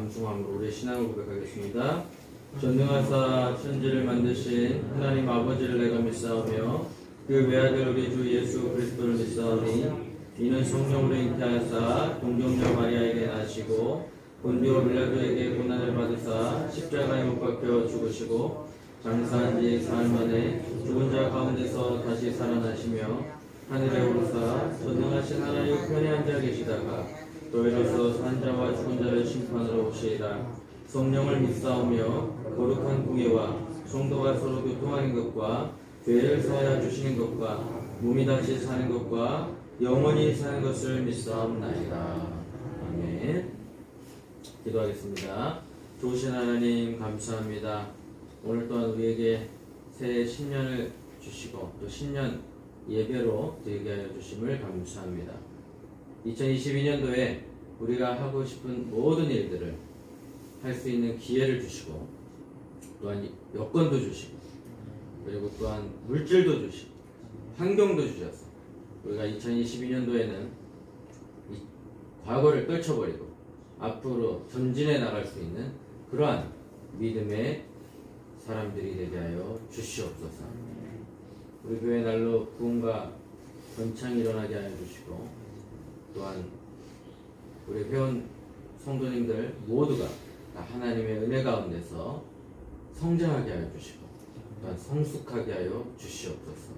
암송함으로 우리의 신앙을 고백하겠습니다. 전능하사 천지를 만드신 하나님 아버지를 내가 믿사오며 그 외아들 우리 주 예수 그리스도를 믿사오니 이는 성령으로 잉태하사 동정녀 마리아에게 나시고 본디오 빌라도에게 고난을 받으사 십자가에 못 박혀 죽으시고 장사한 지 사흘 만에 죽은 자 가운데서 다시 살아나시며 하늘에 오르사 전능하신 하나님 편에 앉아 계시다가 너희로서 산 자와 죽은 자를 심판하러 오시리라. 성령을 믿사오며 거룩한 공예와 성도가 서로 교통하는 것과 죄를 사하여 주시는 것과 몸이 다시 사는 것과 영원히 사는 것을 믿사옵나이다. 아멘. 기도하겠습니다. 좋으신 하나님 감사합니다. 오늘 또한 우리에게 새해 신년을 주시고 또 신년 예배로 드리게 하여 주심을 감사합니다. 2022년도에 우리가 하고 싶은 모든 일들을 할 수 있는 기회를 주시고 또한 여건도 주시고 그리고 또한 물질도 주시고 환경도 주셔서 우리가 2022년도에는 과거를 떨쳐버리고 앞으로 전진해 나갈 수 있는 그러한 믿음의 사람들이 되게 하여 주시옵소서. 우리 교회 날로 구원과 번창이 일어나게 하여 주시고 또한 우리 회원 성도님들 모두가 다 하나님의 은혜 가운데서 성장하게 하여 주시고 또한 성숙하게 하여 주시옵소서.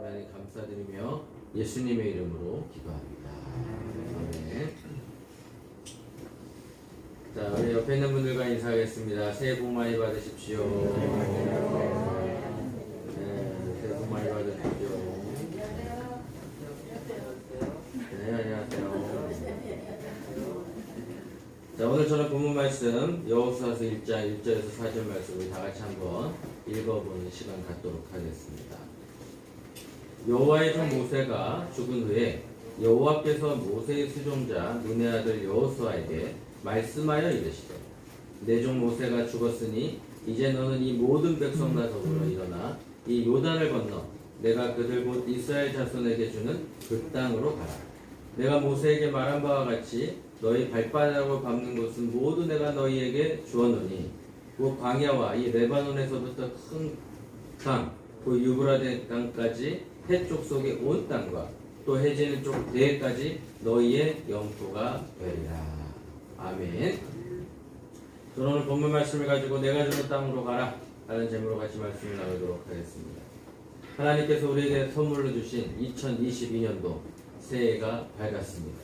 하나님 감사드리며 예수님의 이름으로 기도합니다. 아멘. 자, 우리 옆에 있는 분들과 인사하겠습니다. 새해 복 많이 받으십시오. 새해 복 많이 받으십시오. 네, 안녕하세요. 자, 오늘 저는 본문 말씀 여호수아서 1장 1절에서 4절 말씀 우리 다 같이 한번 읽어보는 시간 갖도록 하겠습니다. 여호와의 종 모세가 죽은 후에 여호와께서 모세의 수종자 눈의 아들 여호수아에게 말씀하여 이르시되 내 종 모세가 죽었으니 이제 너는 이 모든 백성과 더불어 일어나 이 요단을 건너 내가 그들 곧 이스라엘 자손에게 주는 그 땅으로 가라. 내가 모세에게 말한 바와 같이 너희 발바닥으로 밟는 곳은 모두 내가 너희에게 주었노니 그 광야와 이 레바논에서부터 큰 땅, 그 유브라데 땅까지 해쪽 속의 온 땅과 또 해지는 쪽 대해까지 너희의 영토가 되리라. 아멘. 저는 오늘 본문 말씀을 가지고 내가 주는 땅으로 가라 라는 제목으로 같이 말씀을 나누도록 하겠습니다. 하나님께서 우리에게 선물로 주신 2022년도 새해가 밝았습니다.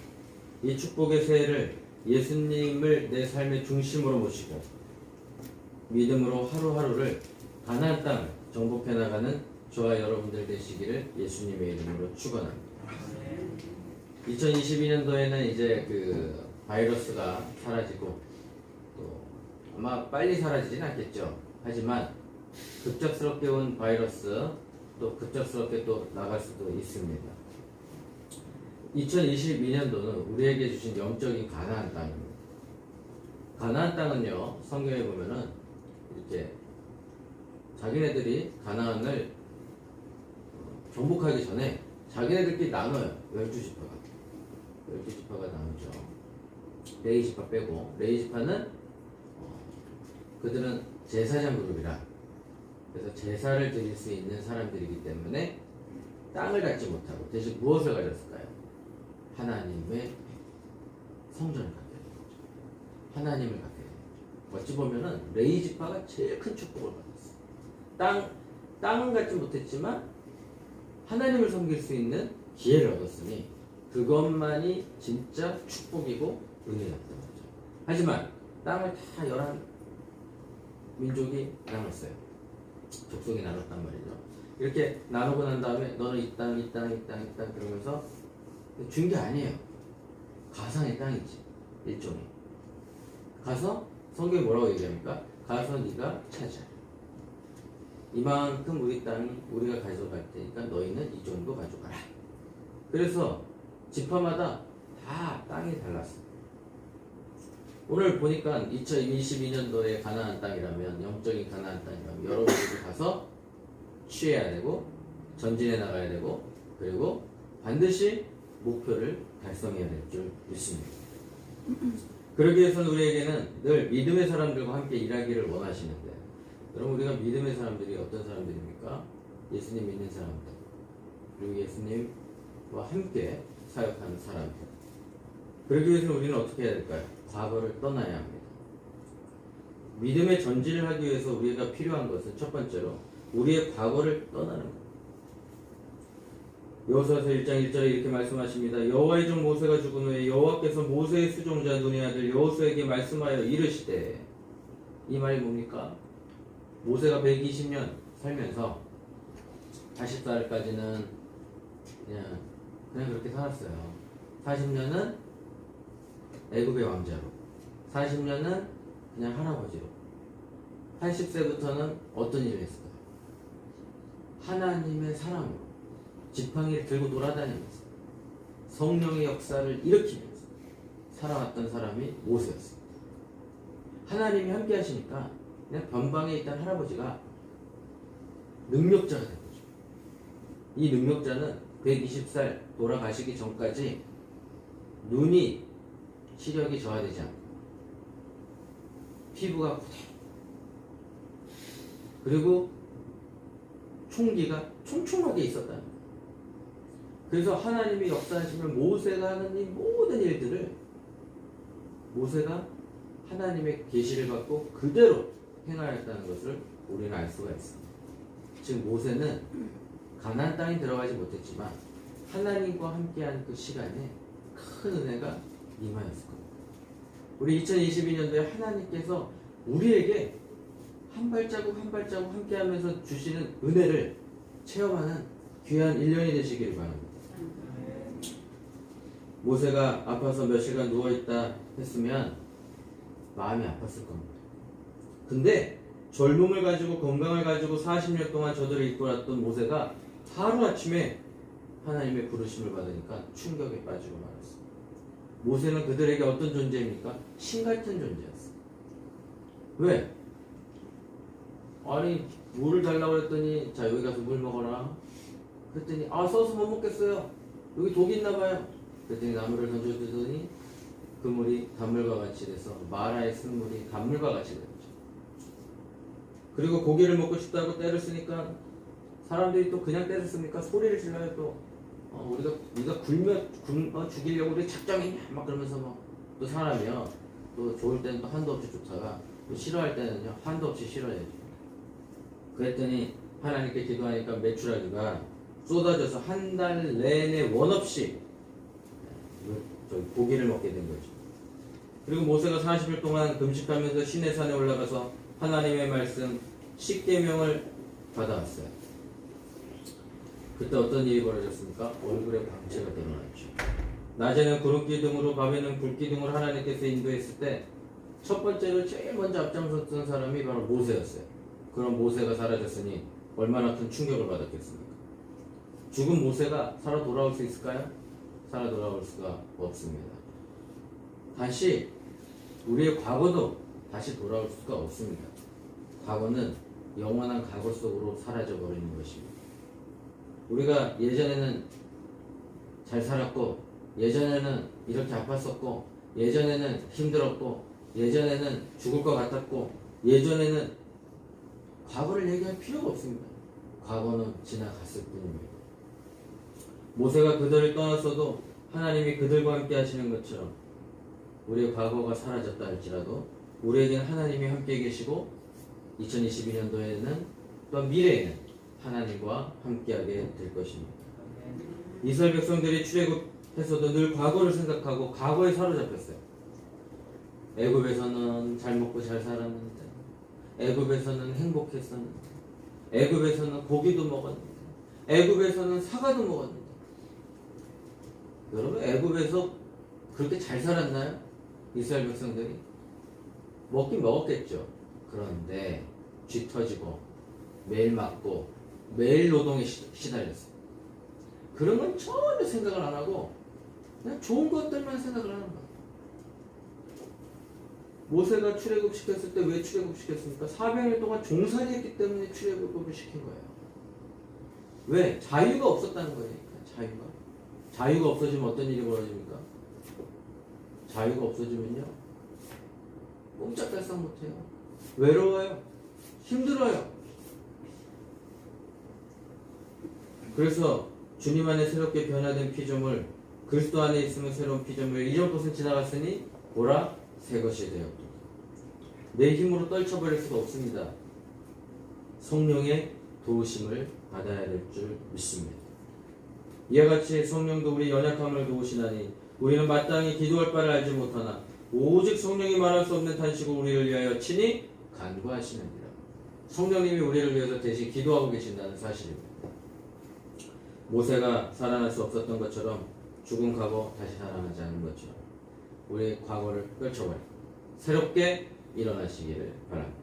이 축복의 새해를 예수님을 내 삶의 중심으로 모시고 믿음으로 하루하루를 가나안 땅을 정복해 나가는 저와 여러분들 되시기를 예수님의 이름으로 축원합니다. 2022년도에는 이제 그 바이러스가 사라지고 또 아마 빨리 사라지진 않겠죠. 하지만 급작스럽게 온 바이러스 또 급작스럽게 또 나갈 수도 있습니다. 2022년도는 우리에게 주신 영적인 가나안 땅입니다. 가나안 땅은요, 성경에 보면은 이렇게 자기네들이 가나안을 정복하기 전에 자기네들끼리 나눠요. 12지파가 12지파가 나누죠. 레이지파 빼고 레이지파는 그들은 제사장 그룹이라 그래서 제사를 드릴 수 있는 사람들이기 때문에 땅을 갖지 못하고 대신 무엇을 가졌을까요? 하나님의 성전을 갖게 된 거죠. 하나님을 갖게 된 거죠. 어찌 보면은 레이지파가 제일 큰 축복을 받았어요. 땅은 갖지 못했지만 하나님을 섬길 수 있는 기회를 얻었으니 그것만이 진짜 축복이고 은혜였던 거죠. 하지만 땅을 다 11민족이 나눴어요. 족속이 나눴단 말이죠. 이렇게 나누고 난 다음에 너는 이 땅, 이 땅, 이 땅, 이 땅 그러면서 준 게 아니에요. 가상의 땅이지. 일종의. 가서 성경이 뭐라고 얘기합니까? 가서 네가 찾아. 이만큼 우리 땅이 우리가 가져갈 테니까 너희는 이 정도 가져가라. 그래서 지파마다 다 땅이 달랐어요. 오늘 보니까 2022년도에 가나안 땅이라면 영적인 가나안 땅이라면 여러분들이 가서 취해야 되고 전진해 나가야 되고 그리고 반드시 목표를 달성해야 될 줄 믿습니다. 그러기 위해서는 우리에게는 늘 믿음의 사람들과 함께 일하기를 원하시는데, 여러분 우리가 믿음의 사람들이 어떤 사람들입니까? 예수님 믿는 사람들, 그리고 예수님과 함께 사역하는 사람들. 그러기 위해서는 우리는 어떻게 해야 될까요? 과거를 떠나야 합니다. 믿음의 전진을 하기 위해서 우리가 필요한 것은 첫 번째로 우리의 과거를 떠나는 것. 여호수아서 1장 1절에 이렇게 말씀하십니다. 여호와의 종 모세가 죽은 후에 여호와께서 모세의 수종자 눈의 아들 여호수아에게 말씀하여 이르시되, 이 말이 뭡니까? 모세가 120년 살면서 80살까지는 그냥 그렇게 살았어요. 40년은 애굽의 왕자로, 40년은 그냥 할아버지로, 80세부터는 어떤 일을 했을까요? 하나님의 사람으로 지팡이를 들고 돌아다니면서 성령의 역사를 일으키면서 살아왔던 사람이 모세였습니다. 하나님이 함께 하시니까 그냥 변방에 있던 할아버지가 능력자가 된 거죠. 이 능력자는 120살 돌아가시기 전까지 눈이 시력이 저하되지 않고 피부가 그대로, 그리고 총기가 촘촘하게 있었다는 거예요. 그래서 하나님이 역사하시면 모세가 하는 이 모든 일들을 모세가 하나님의 계시를 받고 그대로 행하였다는 것을 우리는 알 수가 있습니다. 즉 모세는 가나안 땅에 들어가지 못했지만 하나님과 함께한 그 시간에 큰 은혜가 임하였을 겁니다. 우리 2022년도에 하나님께서 우리에게 한 발자국 한 발자국 함께하면서 주시는 은혜를 체험하는 귀한 1년이 되시기를 바랍니다. 모세가 아파서 몇 시간 누워있다 했으면 마음이 아팠을 겁니다. 근데 젊음을 가지고 건강을 가지고 40년 동안 저들을 이끌었던 모세가 하루아침에 하나님의 부르심을 받으니까 충격에 빠지고 말았습니다. 모세는 그들에게 어떤 존재입니까? 신 같은 존재였어요. 왜? 아니 물을 달라고 했더니 자 여기 가서 물 먹어라 그랬더니 아 써서 못 먹겠어요, 여기 독이 있나봐요. 그랬더니 나무를 던져주더니 그 물이 단물과 같이 돼서 마라에 쓴 물이 단물과 같이 됐죠. 그리고 고기를 먹고 싶다고 때를 쓰니까 사람들이 또 그냥 때를 씁니까? 소리를 질러요. 또 우리가 굶어 죽이려고 우리 작정했냐 막 그러면서 또 사람이요 또 좋을 때는 또 한도 없이 좋다가 또 싫어할 때는요 한도 없이 싫어해요. 그랬더니 하나님께 기도하니까 메추라기가 쏟아져서 한 달 내내 원 없이 고기를 먹게 된 거죠. 그리고 모세가 40일 동안 금식하면서 시내산에 올라가서 하나님의 말씀 10계명을 받아왔어요. 그때 어떤 일이 벌어졌습니까? 얼굴에 광채가 드러났죠. 낮에는 구름기둥으로 밤에는 불기둥으로 하나님께서 인도했을 때 첫 번째로 제일 먼저 앞장섰던 사람이 바로 모세였어요. 그런 모세가 사라졌으니 얼마나 큰 충격을 받았겠습니까? 죽은 모세가 살아 돌아올 수 있을까요? 살아 돌아올 수가 없습니다. 다시 우리의 과거도 다시 돌아올 수가 없습니다. 과거는 영원한 과거 속으로 사라져 버리는 것입니다. 우리가 예전에는 잘 살았고, 예전에는 이렇게 아팠었고, 예전에는 힘들었고, 예전에는 죽을 것 같았고, 예전에는 과거를 얘기할 필요가 없습니다. 과거는 지나갔을 뿐입니다. 모세가 그들을 떠났어도 하나님이 그들과 함께 하시는 것처럼 우리의 과거가 사라졌다 할지라도 우리에게는 하나님이 함께 계시고 2022년도에는 또한 미래에는 하나님과 함께하게 될 것입니다. 이스라엘 백성들이 출애굽해서도 늘 과거를 생각하고 과거에 사로잡혔어요. 애굽에서는 잘 먹고 잘 살았는데, 애굽에서는 행복했었는데, 애굽에서는 고기도 먹었는데, 애굽에서는 사과도 먹었는데. 여러분 애굽에서 그렇게 잘 살았나요? 이스라엘 백성들이? 먹긴 먹었겠죠. 그런데 쥐 터지고 매일 맞고 매일 노동에 시달렸어요. 그런 건 전혀 생각을 안 하고 그냥 좋은 것들만 생각을 하는 거예요. 모세가 출애굽 시켰을 때 왜 출애굽 시켰습니까? 400일 동안 종살이했기 때문에 출애굽을 시킨 거예요. 왜? 자유가 없었다는 거예요. 자유가 없어지면 어떤 일이 벌어집니까? 자유가 없어지면요 꼼짝달싹 못해요. 외로워요. 힘들어요. 그래서 주님 안에 새롭게 변화된 피조물, 그리스도 안에 있으면 새로운 피조물, 이전 것은 지나갔으니 보라 새 것이 되었도다. 내 힘으로 떨쳐버릴 수가 없습니다. 성령의 도우심을 받아야 될 줄 믿습니다. 이와 같이 성령도 우리 연약함을 도우시나니 우리는 마땅히 기도할 바를 알지 못하나 오직 성령이 말할 수 없는 탄식으로 우리를 위하여 친히 간구하시느니라. 성령님이 우리를 위해서 대신 기도하고 계신다는 사실입니다. 모세가 살아날 수 없었던 것처럼 죽은 과거 다시 살아나지 않은 것처럼 우리의 과거를 떨쳐버리고 새롭게 일어나시기를 바랍니다.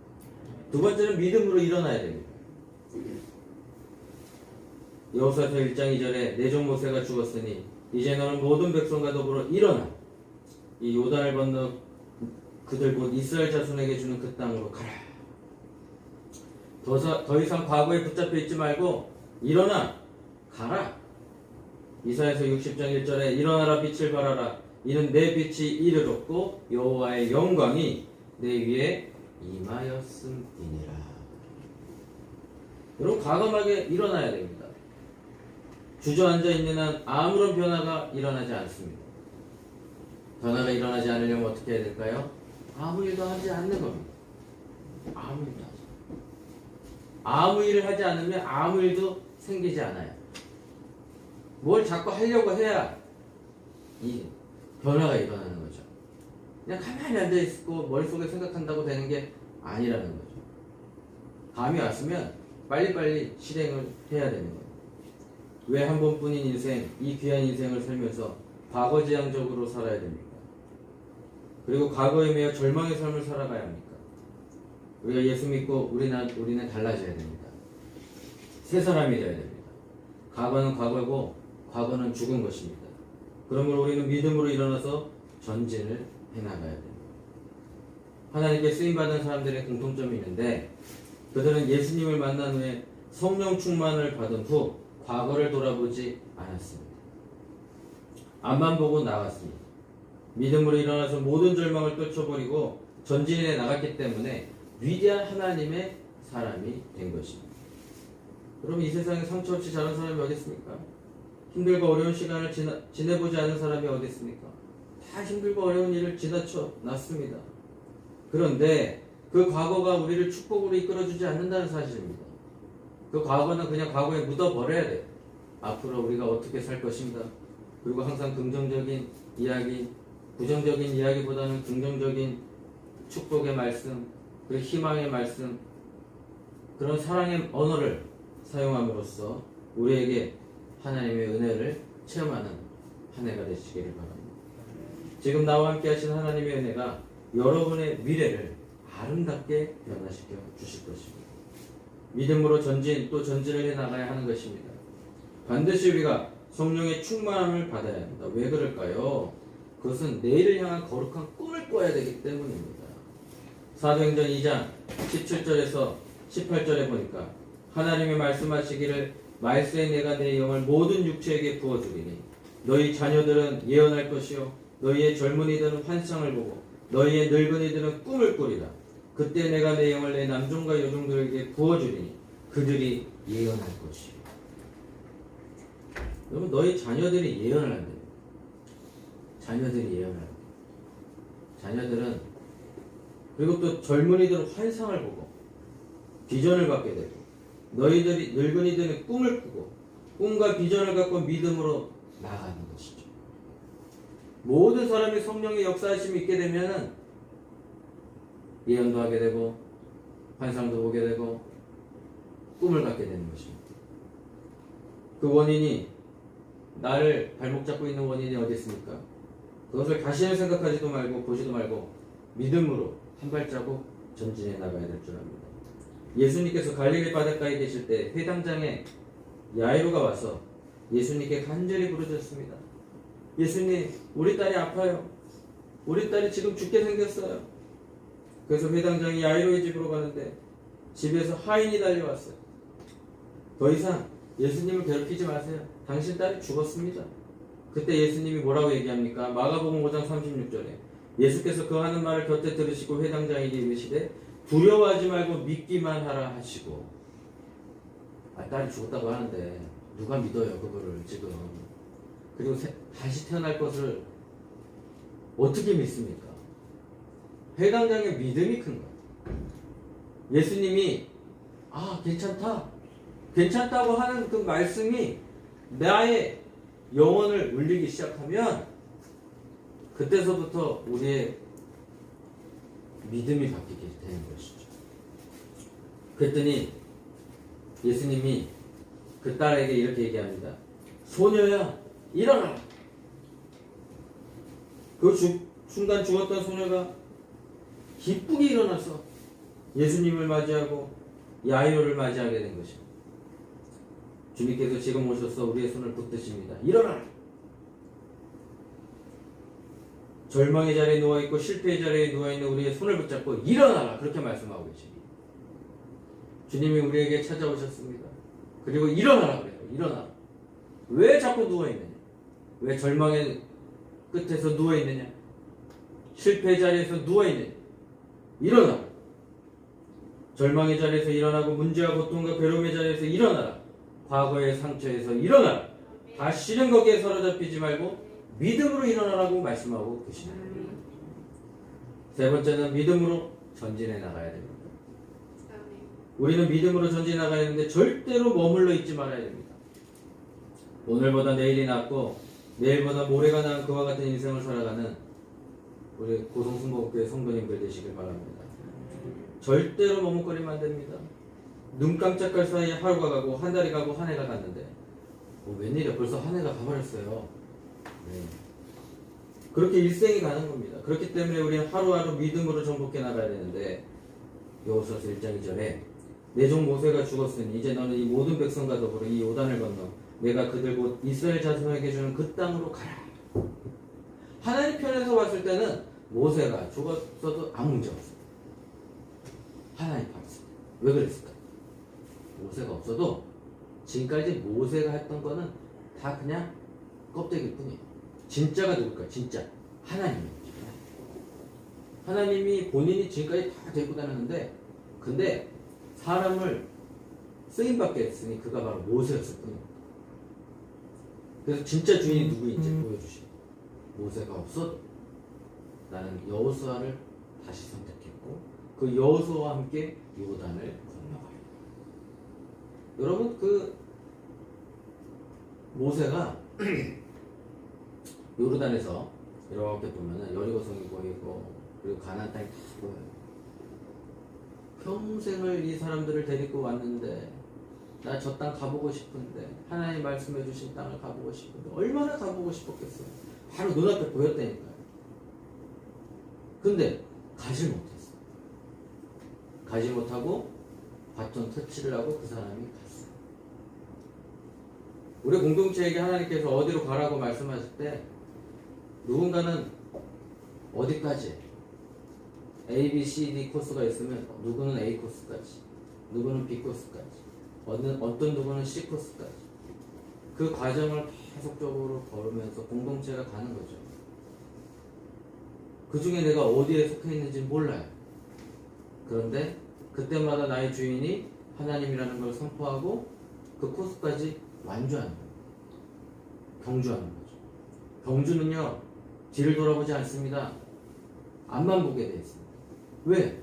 두 번째는 믿음으로 일어나야 됩니다. 여호수아서 1장 2절에 내 종 모세가 죽었으니 이제 너는 모든 백성과 더불어 일어나 이 요단을 건너 그들 곧 이스라엘 자손에게 주는 그 땅으로 가라. 더 이상 과거에 붙잡혀 있지 말고 일어나 가라. 이사야서 60장 1절에 일어나라 빛을 발하라 이는 내 빛이 이르렀고 여호와의 영광이 내 위에 임하였음이니라. 여러분 과감하게 일어나야 됩니다. 주저앉아 있는 한 아무런 변화가 일어나지 않습니다. 변화가 일어나지 않으려면 어떻게 해야 될까요? 아무 일도 하지 않는 겁니다. 아무 일도 하지 않아요. 아무 일을 하지 않으면 아무 일도 생기지 않아요. 뭘 자꾸 하려고 해야 이 변화가 일어나는 거죠. 그냥 가만히 앉아있고 머릿속에 생각한다고 되는 게 아니라는 거죠. 감이 왔으면 빨리빨리 실행을 해야 되는 거예요. 왜 한 번뿐인 인생, 이 귀한 인생을 살면서 과거지향적으로 살아야 됩니까? 그리고 과거에 매여 절망의 삶을 살아가야 합니까? 우리가 예수 믿고 우리는 달라져야 됩니다. 새 사람이 되어야 됩니다. 과거는 과거고 과거는 죽은 것입니다. 그러므로 우리는 믿음으로 일어나서 전진을 해나가야 됩니다. 하나님께 쓰임받은 사람들의 공통점이 있는데 그들은 예수님을 만난 후에 성령 충만을 받은 후 과거를 돌아보지 않았습니다. 앞만 보고 나갔습니다. 믿음으로 일어나서 모든 절망을 떨쳐버리고 전진해 나갔기 때문에 위대한 하나님의 사람이 된 것입니다. 여러분 이 세상에 상처 없이 자란 사람이 어디 있습니까? 힘들고 어려운 시간을 지내보지 않은 사람이 어디 있습니까? 다 힘들고 어려운 일을 지나쳐 놨습니다. 그런데 그 과거가 우리를 축복으로 이끌어주지 않는다는 사실입니다. 그 과거는 그냥 과거에 묻어버려야 돼요. 앞으로 우리가 어떻게 살 것인가. 그리고 항상 긍정적인 이야기, 부정적인 이야기보다는 긍정적인 축복의 말씀, 그리고 희망의 말씀, 그런 사랑의 언어를 사용함으로써 우리에게 하나님의 은혜를 체험하는 한 해가 되시기를 바랍니다. 지금 나와 함께 하신 하나님의 은혜가 여러분의 미래를 아름답게 변화시켜 주실 것입니다. 믿음으로 또 전진을 해나가야 하는 것입니다. 반드시 우리가 성령의 충만함을 받아야 합니다. 왜 그럴까요? 그것은 내일을 향한 거룩한 꿈을 꿔야 되기 때문입니다. 사도행전 2장 17절에서 18절에 보니까 하나님이 말씀하시기를 말세에 내가 내 영을 모든 육체에게 부어주리니 너희 자녀들은 예언할 것이요 너희의 젊은이들은 환상을 보고 너희의 늙은이들은 꿈을 꾸리라. 그때 내가 내 영을 내 남종과 여종들에게 부어주리니 그들이 예언할 것이요. 여러분 너희 자녀들이 예언을 한대요. 자녀들이 예언을 한대요. 자녀들은 그리고 또 젊은이들은 환상을 보고 비전을 갖게 되고 너희들이 늙은이들은 꿈을 꾸고 꿈과 비전을 갖고 믿음으로 나가는 것이죠. 모든 사람이 성령의 역사하심이 있게 되면은 예언도 하게 되고 환상도 보게 되고 꿈을 갖게 되는 것입니다. 그 원인이 나를 발목 잡고 있는 원인이 어디 있습니까? 그것을 다시는 생각하지도 말고 보지도 말고 믿음으로 한 발자국 전진해 나가야 될 줄 압니다. 예수님께서 갈릴리 바닷가에 계실 때 회당장에 야이로가 와서 예수님께 간절히 부르짖었습니다. 예수님, 우리 딸이 아파요. 우리 딸이 지금 죽게 생겼어요. 그래서 회당장이 야이로의 집으로 가는데 집에서 하인이 달려왔어요. 더 이상 예수님을 괴롭히지 마세요. 당신 딸이 죽었습니다. 그때 예수님이 뭐라고 얘기합니까? 마가복음 5장 36절에 예수께서 그 하는 말을 곁에 들으시고 회당장에게 이르시되 두려워하지 말고 믿기만 하라 하시고. 딸이 죽었다고 하는데 누가 믿어요 그거를 지금. 그리고 다시 태어날 것을 어떻게 믿습니까? 회당장의 믿음이 큰 거예요. 예수님이 괜찮다고 하는 그 말씀이 나의 영혼을 울리기 시작하면 그때서부터 우리의 믿음이 바뀌게 되는 것이죠. 그랬더니 예수님이 그 딸에게 이렇게 얘기합니다. 소녀야, 일어나라. 그 순간 죽었던 소녀가 기쁘게 일어나서 예수님을 맞이하고 야이로를 맞이하게 된 것입니다. 주님께서 지금 오셔서 우리의 손을 붙드십니다. 일어나라. 절망의 자리에 누워있고 실패의 자리에 누워있는 우리의 손을 붙잡고 일어나라. 그렇게 말씀하고 계십니다. 주님이 우리에게 찾아오셨습니다. 그리고 일어나라 그래요. 일어나라. 왜 자꾸 누워있느냐? 왜 절망의 끝에서 누워있느냐? 실패의 자리에서 누워있느냐? 일어나라. 절망의 자리에서 일어나고 문제와 고통과 괴로움의 자리에서 일어나라. 과거의 상처에서 일어나라. 다시는 거기에 사로잡히지 말고 믿음으로 일어나라고 말씀하고 계십니다. 세 번째는 믿음으로 전진해 나가야 됩니다. 우리는 믿음으로 전진해 나가야 되는데 절대로 머물러 있지 말아야 됩니다. 오늘보다 내일이 낫고 내일보다 모레가 나은 그와 같은 인생을 살아가는 우리 고성순복교회 성도님들 되시길 바랍니다. 절대로 머뭇거리면 안 됩니다. 눈 깜짝할 사이에 하루가 가고 한 달이 가고 한 해가 갔는데 웬일이야 벌써 한 해가 가버렸어요. 네. 그렇게 일생이 가는 겁니다. 그렇기 때문에 우리는 하루하루 믿음으로 정복해 나가야 되는데 여호수아서 1장 2절에 내 종 모세가 죽었으니 이제 너는 이 모든 백성과 더불어 이 요단을 건너 내가 그들 곧 이스라엘 자손에게 주는 그 땅으로 가라. 하나님 편에서 봤을 때는 모세가 죽었어도 아무 문제 없어요. 하나님 편에서. 왜 그랬을까? 모세가 없어도 지금까지 모세가 했던 거는 다 그냥 껍데기일 뿐이에요. 진짜가 누굴까요? 진짜 하나님이에요. 하나님이 본인이 지금까지 다 데리고 다녔는데 근데 사람을 쓰임받게 했으니 그가 바로 모세였을 뿐입니다. 그래서 진짜 주인이 누구인지 보여주시고 모세가 없어도 나는 여호수아를 다시 선택했고 그 여호수아와 함께 요단을 건너가요. 여러분 그 모세가 요르단에서 이렇게 보면은 여리고성이 보이고 그리고 가나안 땅이 다 보여요. 평생을 이 사람들을 데리고 왔는데 나 저 땅 가보고 싶은데 하나님 말씀해 주신 땅을 가보고 싶은데 얼마나 가보고 싶었겠어요. 바로 눈앞에 보였다니까요. 근데 가지 못했어. 가지 못하고 바톤 터치를 하고 그 사람이 갔어요. 우리 공동체에게 하나님께서 어디로 가라고 말씀하실 때 누군가는 어디까지 A, B, C, D 코스가 있으면 누구는 A 코스까지 누구는 B 코스까지 어떤 누구는 C 코스까지 그 과정을 계속적으로 걸으면서 공동체가 가는 거죠. 그 중에 내가 어디에 속해 있는지 몰라요. 그런데 그때마다 나의 주인이 하나님이라는 걸 선포하고 그 코스까지 완주하는 거예요. 경주하는 거죠. 경주는요 뒤를 돌아보지 않습니다. 앞만 보게 되어 있습니다. 왜?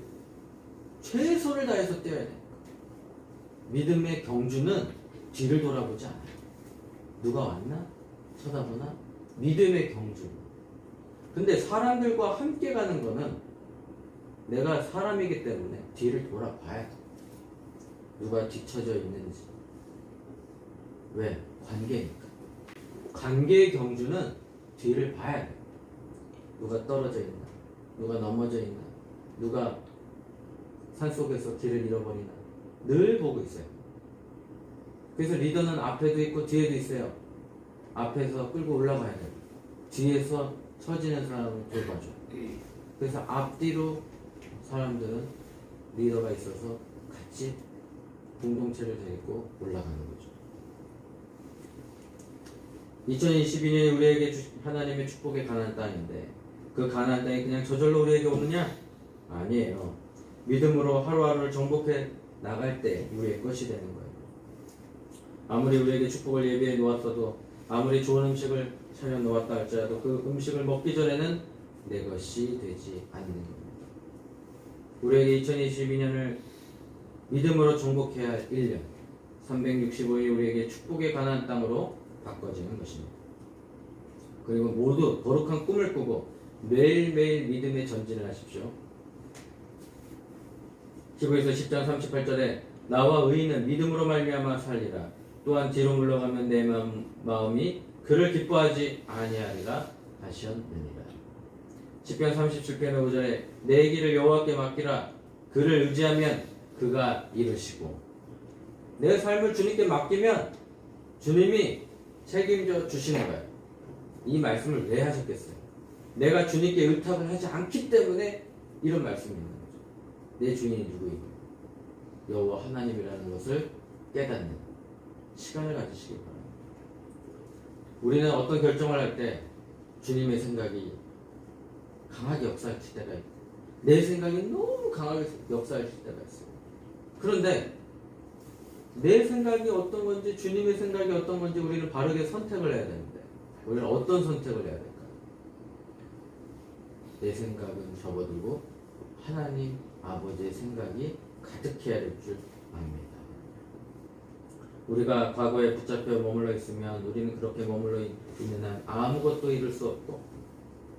최선을 다해서 뛰어야 되니까. 믿음의 경주는 뒤를 돌아보지 않아요. 누가 왔나? 쳐다보나? 믿음의 경주. 근데 사람들과 함께 가는 거는 내가 사람이기 때문에 뒤를 돌아봐야 돼. 누가 뒤처져 있는지. 왜? 관계니까. 관계의 경주는 뒤를 봐야 돼. 누가 떨어져 있나? 누가 넘어져 있나? 누가 산속에서 길을 잃어버리나? 늘 보고 있어요. 그래서 리더는 앞에도 있고 뒤에도 있어요. 앞에서 끌고 올라가야 돼요. 뒤에서 처지는 사람을 돌봐줘. 그래서 앞뒤로 사람들은 리더가 있어서 같이 공동체를 데리고 올라가는 거죠. 2022년에 우리에게 하나님의 축복의 가나안 땅인데 그 가나안 땅이 그냥 저절로 우리에게 오느냐? 아니에요. 믿음으로 하루하루를 정복해 나갈 때 우리의 것이 되는 거예요. 아무리 우리에게 축복을 예비해 놓았어도, 아무리 좋은 음식을 차려 놓았다 할지라도 그 음식을 먹기 전에는 내 것이 되지 않는 겁니다. 우리에게 2022년을 믿음으로 정복해야 할 1년, 365일 우리에게 축복의 가나안 땅으로 바꿔지는 것입니다. 그리고 모두 거룩한 꿈을 꾸고 매일매일 믿음의 전진을 하십시오. 히브리서 10장 38절에 나와 의인은 믿음으로 말미암아 살리라. 또한 뒤로 물러가면 내 마음이 그를 기뻐하지 아니하리라 하셨느니라. 시편 37편 5절에 내 길을 여호와께 맡기라. 그를 의지하면 그가 이루시고. 내 삶을 주님께 맡기면 주님이 책임져 주시는 거예요. 이 말씀을 왜 하셨겠어요? 내가 주님께 의탁을 하지 않기 때문에 이런 말씀이 있는 거죠. 내 주인이 누구이고 여호와 하나님이라는 것을 깨닫는 시간을 가지시기 바랍니다. 우리는 어떤 결정을 할 때 주님의 생각이 강하게 역사할 때가 있고 내 생각이 너무 강하게 역사할 때가 있어요. 그런데 내 생각이 어떤 건지 주님의 생각이 어떤 건지 우리는 바르게 선택을 해야 되는데 우리는 어떤 선택을 해야 될까요? 내 생각은 접어들고 하나님 아버지의 생각이 가득해야 될 줄 압니다. 우리가 과거에 붙잡혀 머물러 있으면 우리는 그렇게 머물러 있는 한 아무것도 이룰 수 없고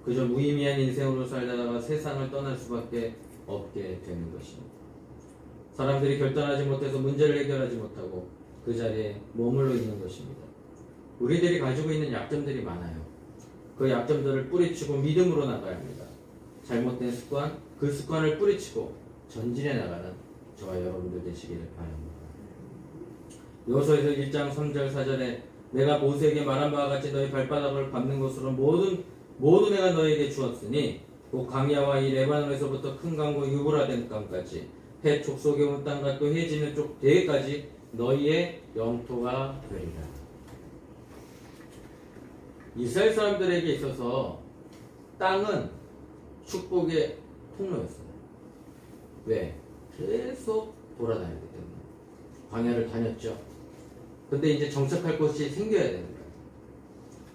그저 무의미한 인생으로 살다가 세상을 떠날 수밖에 없게 되는 것입니다. 사람들이 결단하지 못해서 문제를 해결하지 못하고 그 자리에 머물러 있는 것입니다. 우리들이 가지고 있는 약점들이 많아요. 그 약점들을 뿌리치고 믿음으로 나가야 합니다. 잘못된 습관, 그 습관을 뿌리치고 전진해 나가는 저와 여러분들 되시기를 바랍니다. 요소에서 1장 3절 4절에 내가 모세에게 말한 바와 같이 너희 발바닥을 밟는 것으로 모두 내가 너희에게 주었으니 곧 광야와 이 레바논에서부터 큰 강과 유브라데 강까지 해 족속에 온 땅과 또 해지는 쪽 대해까지 너희의 영토가 되리라. 이스라엘 사람들에게 있어서 땅은 축복의 통로였어요. 왜? 계속 돌아다녔기 때문에. 광야를 다녔죠. 근데 이제 정착할 곳이 생겨야 되는 거예요.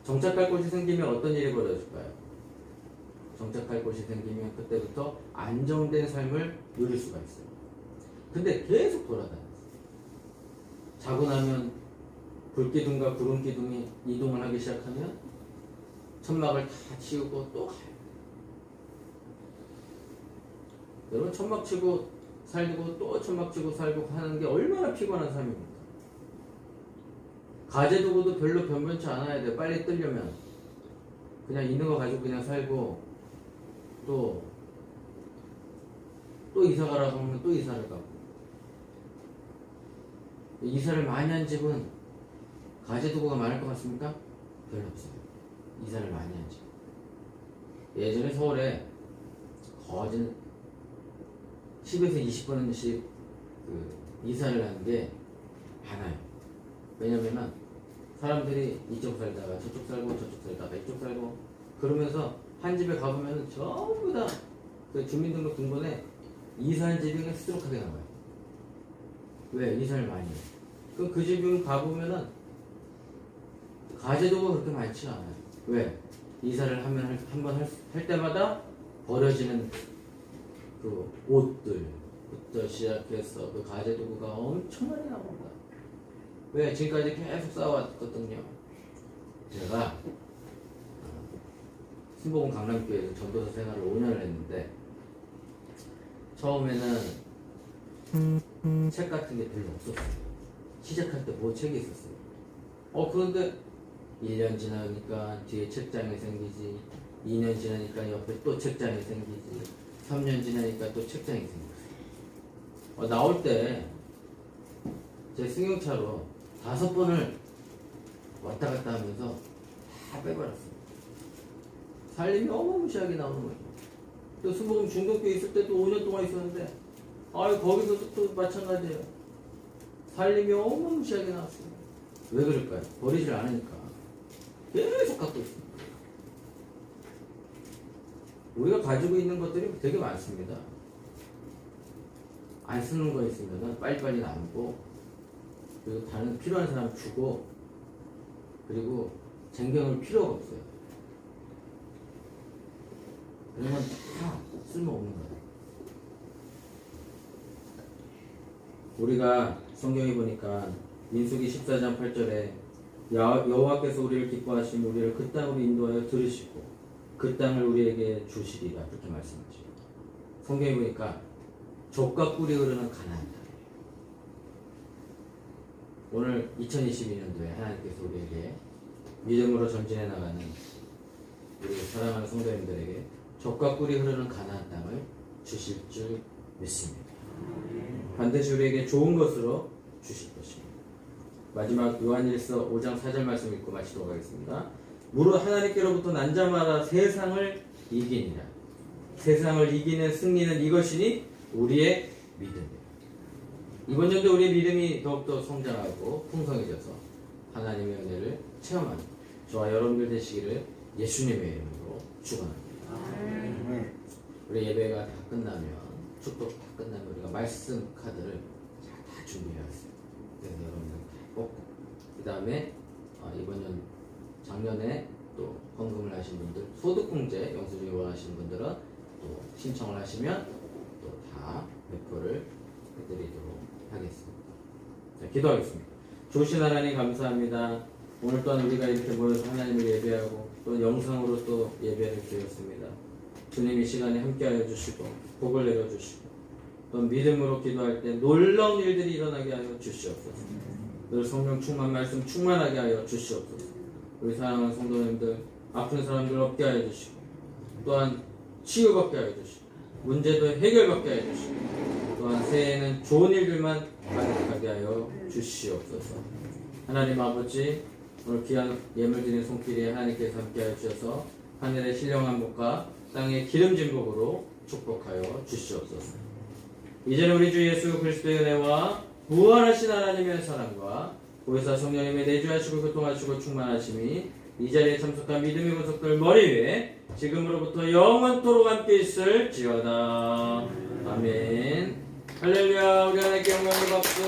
정착할 곳이 생기면 어떤 일이 벌어질까요? 정착할 곳이 생기면 그때부터 안정된 삶을 누릴 수가 있어요. 근데 계속 돌아다녔어요. 자고 나면 불기둥과 구름기둥이 이동을 하기 시작하면 천막을 다 치우고 또 가요. 여러분 천막 치고 살고 또 천막 치고 살고 하는 게 얼마나 피곤한 삶입니까? 가재두고도 별로 변변치 않아야 돼. 빨리 뜨려면 그냥 있는 거 가지고 그냥 살고 또 이사 가라고 하면 또 이사를 가고. 이사를 많이 한 집은 가재두고가 많을 것 같습니까? 별로 없어요. 이사를 많이 한 집. 예전에 서울에 거진 10에서 20번씩 이사를 하는 게 많아요. 왜냐면은 사람들이 이쪽 살다가 저쪽 살고 저쪽 살다가 이쪽 살고 그러면서 한 집에 가보면 전부 다 그 주민등록 등본에 이사한 집이 그냥 수두룩하게 나와요. 왜? 이사를 많이 해요. 그럼 그 집은 가보면은 가재도가 그렇게 많지 않아요. 왜? 이사를 하면 한 번 할 때마다 버려지는 그 옷들부터 시작해서 그 가재도구가 엄청 많이 나옵니다. 왜? 지금까지 계속 쌓아왔거든요. 제가 신봉은 강남교회에서 전도사 생활을 5년을 했는데 처음에는 책 같은 게 별로 없었어요. 시작할 때 뭐 책이 있었어요. 그런데 1년 지나니까 뒤에 책장이 생기지, 2년 지나니까 옆에 또 책장이 생기지, 3년 지나니까 또 책장이 생겼어요. 나올 때 제 승용차로 5번을 왔다 갔다 하면서 다 빼버렸어요. 살림이 어마무시하게 나오는 거죠. 또 수복음 중독교에 있을 때도 5년 동안 있었는데 거기서도 또 마찬가지예요. 살림이 어마무시하게 나왔어요. 왜 그럴까요? 버리질 않으니까 계속 갖고 있습니다. 우리가 가지고 있는 것들이 되게 많습니다. 안 쓰는 거 있으면 빨리빨리 나누고, 그리고 다른 필요한 사람 주고, 그리고 쟁겨놓을 필요가 없어요. 그런 건 다 쓸모없는 거예요. 우리가 성경에 보니까 민수기 14장 8절에 여호와께서 우리를 기뻐하시면 우리를 그 땅으로 인도하여 들으시고 그 땅을 우리에게 주시리라, 그렇게 말씀하죠. 성경에 보니까 족과 꿀이 흐르는 가나안 땅. 오늘 2022년도에 하나님께서 우리에게 믿음으로 전진해 나가는 우리 사랑하는 성도님들에게 족과 꿀이 흐르는 가나안 땅을 주실 줄 믿습니다. 반드시 우리에게 좋은 것으로 주실 것입니다. 마지막 요한일서 5장 4절 말씀 읽고 마치도록 하겠습니다. 무릇 하나님께로부터 난자마다 세상을 이기니라. 세상을 이기는 승리는 이것이니 우리의 믿음이다. 이번 연도 우리의 믿음이 더욱더 성장하고 풍성해져서 하나님의 은혜를 체험하는 저와 여러분들 되시기를 예수님의 이름으로 축원합니다. 우리 예배가 다 끝나면, 축복 다 끝나면 우리가 말씀 카드를 다 준비해왔어요. 그래서 여러분들 꼭 그 다음에 이번 작년에 또 헌금을 하신 분들, 소득공제 영수증이 원하시는 분들은 또 신청을 하시면 또 다 배포를 해드리도록 하겠습니다. 자, 기도하겠습니다. 좋으신 하나님 감사합니다. 오늘 또한 우리가 이렇게 모여서 하나님을 예배하고 또 영상으로 또 예배를 드렸습니다. 주님 이 시간에 함께하여 주시고 복을 내려주시고 또 믿음으로 기도할 때 놀라운 일들이 일어나게 하여 주시옵소서. 늘 성령 충만 말씀 충만하게 하여 주시옵소서. 우리 사랑하는 성도님들, 아픈 사람들 없게 하여 주시고 또한 치유받게 하여 주시고 문제도 해결받게 하여 주시고 또한 새해에는 좋은 일들만 가득하게 하여 주시옵소서. 하나님 아버지, 오늘 귀한 예물 드리는 손길에 하나님께서 함께 하여 주셔서 하늘의 신령한 복과 땅의 기름진 복으로 축복하여 주시옵소서. 이제는 우리 주 예수 그리스도의 은혜와 무한하신 하나님의 사랑과 보혜사 성령님의 내주하시고 교통하시고 충만하심이 이 자리에 참석한 믿음의 구속들 머리 위에 지금으로부터 영원토록 함께 있을지어다. 아멘. 할렐루야. 우리 하나님께 영광을 받고